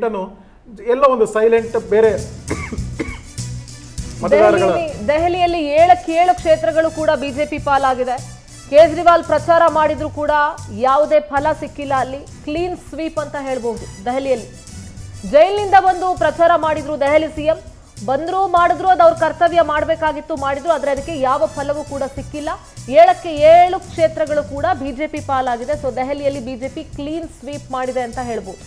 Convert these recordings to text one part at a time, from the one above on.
ಎಲ್ಲೋ ಒಂದು ಸೈಲೆಂಟ್ ಬೇರೆ ದೆಹಲಿಯಲ್ಲಿ 7 ಕ್ಷೇತ್ರಗಳು ಕೂಡ ಬಿಜೆಪಿ ಪಾಲಾಗಿದೆ. ಕೇಜ್ರಿವಾಲ್ ಪ್ರಚಾರ ಮಾಡಿದ್ರು ಕೂಡ ಯಾವುದೇ ಫಲ ಸಿಕ್ಕಿಲ್ಲ. ಅಲ್ಲಿ ಕ್ಲೀನ್ ಸ್ವೀಪ್ ಅಂತ ಹೇಳ್ಬಹುದು. ದೆಹಲಿಯಲ್ಲಿ ಜೈಲಿನಿಂದ ಬಂದು ಪ್ರಚಾರ ಮಾಡಿದ್ರು ದೆಹಲಿ ಸಿಎಂ. ಬಂದ್ರು ಮಾಡಿದ್ರು ಅದು ಅವ್ರ ಕರ್ತವ್ಯ ಮಾಡಬೇಕಾಗಿತ್ತು, ಮಾಡಿದ್ರು, ಆದ್ರೆ ಅದಕ್ಕೆ ಯಾವ ಫಲವೂ ಕೂಡ ಸಿಕ್ಕಿಲ್ಲ. 7 ಕ್ಷೇತ್ರಗಳು ಕೂಡ ಬಿಜೆಪಿ ಪಾಲಾಗಿದೆ. ಸೊ ದೆಹಲಿಯಲ್ಲಿ ಬಿಜೆಪಿ ಕ್ಲೀನ್ ಸ್ವೀಪ್ ಮಾಡಿದೆ ಅಂತ ಹೇಳ್ಬೋದು.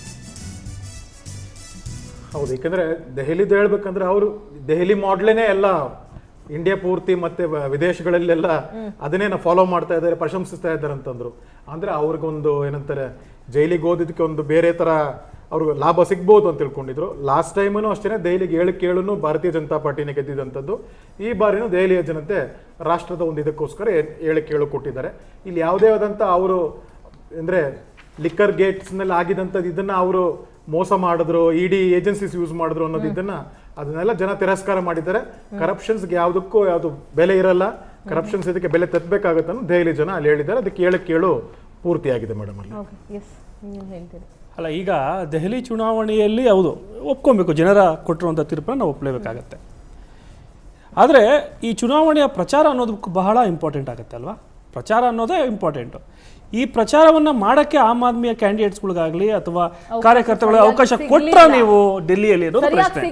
ಹೌದು, ಯಾಕಂದ್ರೆ ದೆಹಲಿದು ಹೇಳ್ಬೇಕಂದ್ರೆ ಅವರು ದೆಹಲಿ ಮಾಡ್ಲೇನೆ ಎಲ್ಲ ಇಂಡಿಯಾ ಪೂರ್ತಿ ಮತ್ತೆ ವಿದೇಶಗಳಲ್ಲೆಲ್ಲ ಅದನ್ನೇ ಫಾಲೋ ಮಾಡ್ತಾ ಇದ್ದಾರೆ, ಪ್ರಶಂಸಿಸ್ತಾ ಇದ್ದಾರೆ ಅಂತಂದ್ರು. ಅಂದ್ರೆ ಅವ್ರಿಗೊಂದು ಏನಂತಾರೆ, ಜೈಲಿಗೆ ಓದಿದಕ್ಕೆ ಒಂದು ಬೇರೆ ತರ ಅವ್ರಿಗೆ ಲಾಭ ಸಿಗ್ಬೋದು ಅಂತ ತಿಳ್ಕೊಂಡಿದ್ರು. ಲಾಸ್ಟ್ ಟೈಮನು ಅಷ್ಟೇ ದೆಹಲಿಗೆ 7 ಭಾರತೀಯ ಜನತಾ ಪಾರ್ಟಿನೇ ಗೆದ್ದಿದ್ದಂಥದ್ದು. ಈ ಬಾರಿನೂ ದೆಹಲಿಯ ಜನತೆ ರಾಷ್ಟ್ರದ ಒಂದು ಇದಕ್ಕೋಸ್ಕರ 7 ಕೊಟ್ಟಿದ್ದಾರೆ. ಇಲ್ಲಿ ಯಾವುದೇ ಆದಂಥ ಅವರು ಅಂದ್ರೆ ಲಿಕ್ಕರ್ ಗೇಟ್ಸ್ನಲ್ಲಿ ಆಗಿದಂಥದ್ದು ಇದನ್ನ ಅವರು ಮೋಸ ಮಾಡಿದ್ರು, ಇಡಿ ಏಜೆನ್ಸೀಸ್ ಯೂಸ್ ಮಾಡಿದ್ರು ಅನ್ನೋದು ಅದನ್ನೆಲ್ಲ ಜನ ತಿರಸ್ಕಾರ ಮಾಡಿದ್ದಾರೆ. ಕರಪ್ಷನ್ಸ್ಗೆ ಯಾವುದಕ್ಕೂ ಯಾವುದು ಬೆಲೆ ಇರಲ್ಲ, ಕರಪ್ಷನ್ಸ್ ಇದಕ್ಕೆ ಬೆಲೆ ತತ್ತಬೇಕಾಗತ್ತೆ ಅನ್ನೋ ದೆಹಲಿ ಜನ ಅಲ್ಲಿ ಹೇಳಿದ್ದಾರೆ. ಅದಕ್ಕೆ 7 ಪೂರ್ತಿಯಾಗಿದೆ ಮೇಡಮ್ ಅಲ್ಲಿ. ಅಲ್ಲ, ಈಗ ದೆಹಲಿ ಚುನಾವಣೆಯಲ್ಲಿ ಹೌದು ಒಪ್ಕೊಬೇಕು, ಜನರ ಕೊಟ್ಟಿರುವಂಥ ತೀರ್ಪನ್ನು ನಾವು ಒಪ್ಪಲೇಬೇಕಾಗತ್ತೆ. ಆದರೆ ಈ ಚುನಾವಣೆಯ ಪ್ರಚಾರ ಅನ್ನೋದಕ್ಕೂ ಬಹಳ ಇಂಪಾರ್ಟೆಂಟ್ ಆಗುತ್ತೆ ಅಲ್ವಾ? ಪ್ರಚಾರ ಅನ್ನೋದೇ ಇಂಪಾರ್ಟೆಂಟು. ಈ ಪ್ರಚಾರವನ್ನು ಮಾಡೋಕ್ಕೆ ಆಮ್ ಆದ್ಮಿಯ ಕ್ಯಾಂಡಿಡೇಟ್ಸ್ಗಳಿಗಾಗಲಿ ಅಥವಾ ಕಾರ್ಯಕರ್ತಗಳಿಗೆ ಅವಕಾಶ ಕೊಟ್ಟರೆ ನೀವು ಡೆಲ್ಲಿಯಲ್ಲಿ ಅನ್ನೋದು ಪ್ರಶ್ನೆ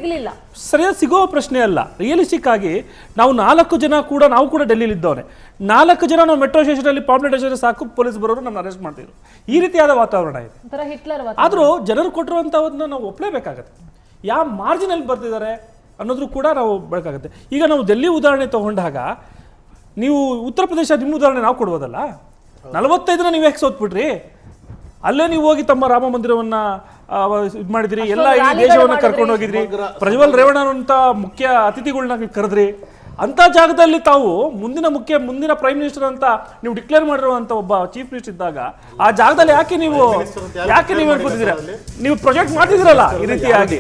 ಸರಿಯಾಗಿ ಸಿಗೋ ಪ್ರಶ್ನೆ ಅಲ್ಲ. ರಿಯಲಿಸ್ಟಿಕ್ ಆಗಿ ನಾವು 4 ಜನ ಕೂಡ ನಾವು ಕೂಡ ಡೆಲ್ಲಿಲಿ ಇದ್ದವನೇ. 4 ಜನ ನಾವು ಮೆಟ್ರೋ ಸ್ಟೇಷನಲ್ಲಿ ಪಾಂಪ್ಲೆಟ್ ಹಚ್ಚಿದ್ರೆ ಸಾಕು, ಪೊಲೀಸ್ ಬರೋರು ನಮ್ಮನ್ನು ಅರೆಸ್ಟ್ ಮಾಡ್ತಿದ್ರು. ಈ ರೀತಿಯಾದ ವಾತಾವರಣ ಇದೆ. ಆದರೂ ಜನರು ಕೊಟ್ಟಿರುವಂಥವನ್ನ ನಾವು ಒಪ್ಪಲೇಬೇಕಾಗತ್ತೆ. ಯಾವ ಮಾರ್ಜಿನಲ್ಲಿ ಬರ್ತಿದ್ದಾರೆ ಅನ್ನೋದ್ರು ಕೂಡ ನಾವು ಬೇಕಾಗುತ್ತೆ. ಈಗ ನಾವು ಡೆಲ್ಲಿ ಉದಾಹರಣೆ ತಗೊಂಡಾಗ ನೀವು ಉತ್ತರ ಪ್ರದೇಶ ನಿಮ್ಮ ಉದಾಹರಣೆ ನಾವು ಕೊಡ್ಬೋದಲ್ಲ. 45 ನೀವು ಯಾಕೆ ಸೋತ್ಬಿಟ್ರಿ? ಅಲ್ಲೇ ನೀವು ಹೋಗಿ ತಮ್ಮ ರಾಮ ಮಂದಿರವನ್ನ ಇದು ಮಾಡಿದ್ರಿ, ಎಲ್ಲ ಈ ದೇಶವನ್ನ ಕರ್ಕೊಂಡು ಹೋಗಿದ್ರಿ, ಪ್ರಜ್ವಲ್ ರೇವಣ್ಣ ಅಂತ ಮುಖ್ಯ ಅತಿಥಿಗಳನ್ನ ಕರೆದ್ರಿ. ಅಂತ ಜಾಗದಲ್ಲಿ ತಾವು ಮುಂದಿನ ಪ್ರೈಮ್ ಮಿನಿಸ್ಟರ್ ಅಂತ ನೀವು ಡಿಕ್ಲೇರ್ ಮಾಡಿರುವಂತ ಒಬ್ಬ ಚೀಫ್ ಮಿನಿಸ್ಟರ್ ಇದ್ದಾಗ ಆ ಜಾಗದಲ್ಲಿ ಯಾಕೆ ನೀವು ಅನ್ಕೋತಿದ್ದೀರಾ? ನೀವು ಪ್ರೊಜೆಕ್ಟ್ ಮಾಡ್ತಿದ್ದೀರಲ್ಲ ಈ ರೀತಿಯಾಗಿ.